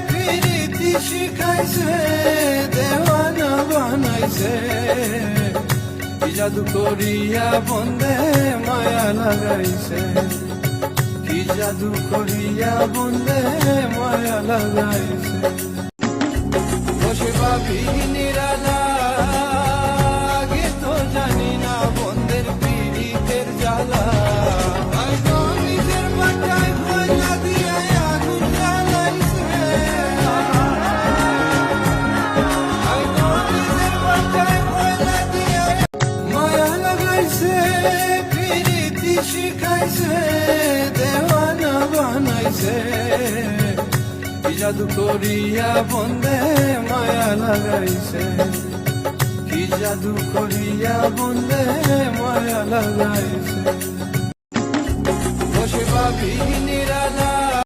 প্রীতি শিখাইছে, দেওয়ানা বানাইছে, কি জাদু করিয়া বন্দে মায়া লাগাইছে, কি জাদু করিয়া বন্দে মায়া লাগাইছে। বসে ভাবি নিরালা, আগে তো জানি না বন্দের পীড়িতের জ্বালা, নিজের মাথায় ভয়লা দিয়া আগুন জ্বালাইছে, নিজের মাথায় ভয়লা দিয়া মায়া লাগাইছে, প্রীতি শিখাইছে, দেওয়ানা বানাইছে, কি জাদু করিয়া বন্দে মায়া লাগাইছে, কি জাদু করিয়া বন্দে মায়া লাগাইছে।